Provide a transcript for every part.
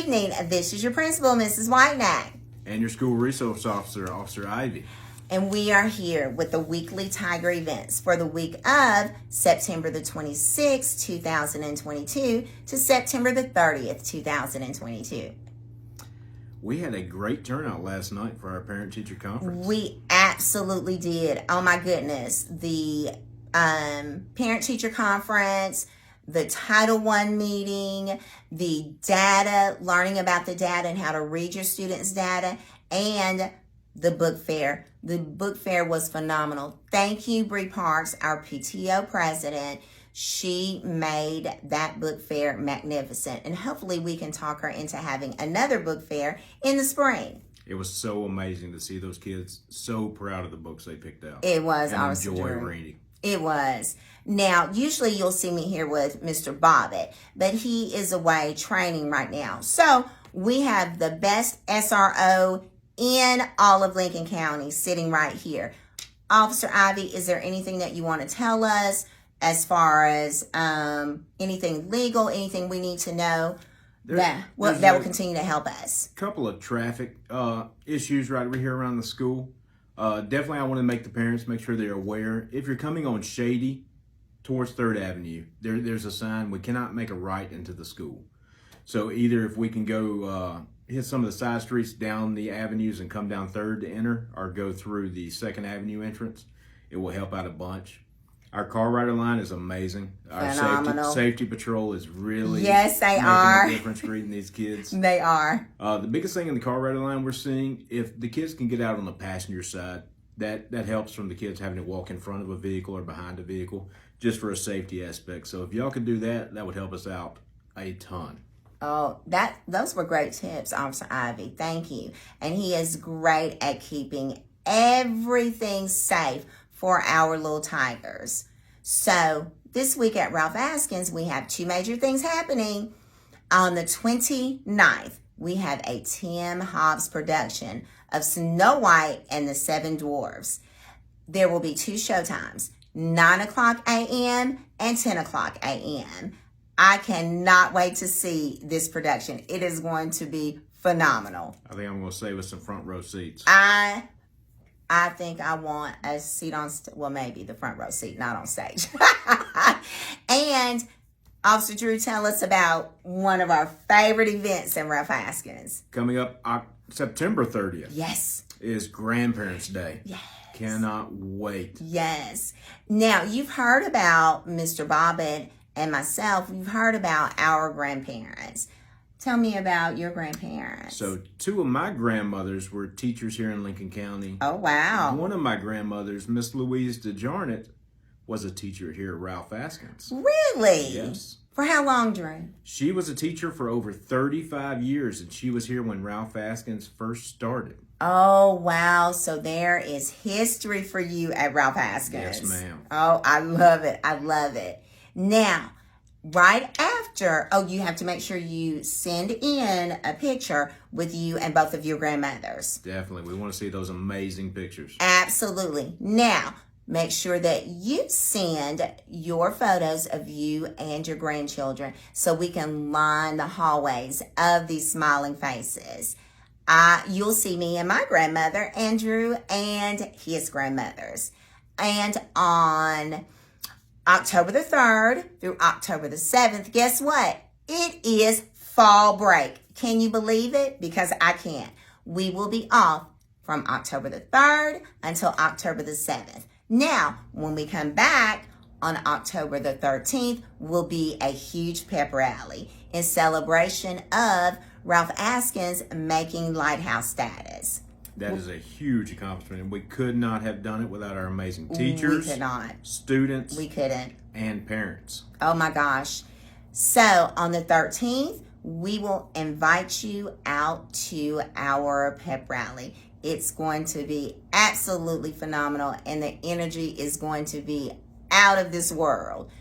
evening. This is your principal, Mrs. Whitenack. And your school resource officer, Officer Ivey. And we are here with the weekly Tiger events for the week of September the 26th, 2022 to September the 30th, 2022. We had a great turnout last night for our parent-teacher conference. We absolutely did. Oh my goodness. The parent-teacher conference, the Title I meeting, the data, learning about the data and how to read your students' data, and the book fair. The book fair was phenomenal. Thank you, Bree Parks, our PTO president. She made that book fair magnificent, and hopefully we can talk her into having another book fair in the spring. It was so amazing to see those kids so proud of the books they picked out. It was and awesome. Enjoy reading. It was. Now, usually you'll see me here with Mr. Bobbitt, but he is away training right now. So we have the best SRO in all of Lincoln County sitting right here. Officer Ivey, is there anything that you want to tell us as far as anything legal, anything we need to know that will continue to help us? A couple of traffic issues right over here around the school. Definitely I want to make the parents make sure they're aware. If you're coming on Shady towards 3rd Avenue, there's a sign, we cannot make a right into the school. So either if we can go hit some of the side streets down the avenues and come down 3rd to enter, or go through the 2nd Avenue entrance, it will help out a bunch. Our car rider line is amazing. Our safety patrol is really making a difference reading these kids. They are. The biggest thing in the car rider line we're seeing, if the kids can get out on the passenger side, that helps from the kids having to walk in front of a vehicle or behind a vehicle, just for a safety aspect. So if y'all could do that, that would help us out a ton. Oh, those were great tips, Officer Ivey. Thank you. And he is great at keeping everything safe for our little tigers. So this week at Ralph Askins, we have 2 major things happening. On the 29th, we have a Tim Hobbs production of Snow White and the 7 Dwarfs. There will be 2 showtimes, 9 o'clock a.m. and 10 o'clock a.m. I cannot wait to see this production. It is going to be phenomenal. I think I'm going to save us some front row seats. I think I want a seat on, well, maybe the front row seat, not on stage. And Officer Drew, tell us about one of our favorite events in Ralph Askins. Coming up September 30th. Yes. Is Grandparents' Day. Yes. Cannot wait. Yes. Now, you've heard about Mr. Bobbitt and myself. You've heard about our grandparents. Tell me about your grandparents. So 2 of my grandmothers were teachers here in Lincoln County. Oh, wow. One of my grandmothers, Miss Louise DeJarnett, was a teacher here at Ralph Askins. Really? Yes. For how long, Drew? She was a teacher for over 35 years, and she was here when Ralph Askins first started. Oh, wow. So there is history for you at Ralph Askins. Yes, ma'am. Oh, I love it. I love it. Now, right after, you have to make sure you send in a picture with you and both of your grandmothers. Definitely. We want to see those amazing pictures. Absolutely. Now, make sure that you send your photos of you and your grandchildren so we can line the hallways of these smiling faces. You'll see me and my grandmother, Andrew, and his grandmothers. And on October the 3rd through October the 7th, guess what? It is fall break. Can you believe it? Because I can't. We will be off from October the 3rd until October the 7th. Now, when we come back on October the 13th, will be a huge pep rally in celebration of Ralph Askins making Lighthouse status. That is a huge accomplishment, and we could not have done it without our amazing teachers, we could not. Students, we couldn't, and parents. Oh my gosh. So on the 13th, we will invite you out to our pep rally. It's going to be absolutely phenomenal, and the energy is going to be out of this world.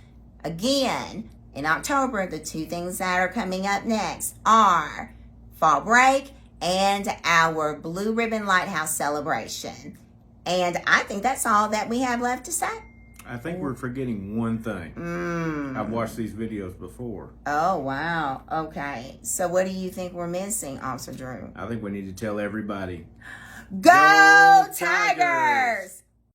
Again, in October, the 2 things that are coming up next are fall break and our Blue Ribbon Lighthouse celebration. And I think that's all that we have left to say. I think we're forgetting one thing. I've watched these videos before. Oh, wow. Okay. So what do you think we're missing, Officer Drew? I think we need to tell everybody. Go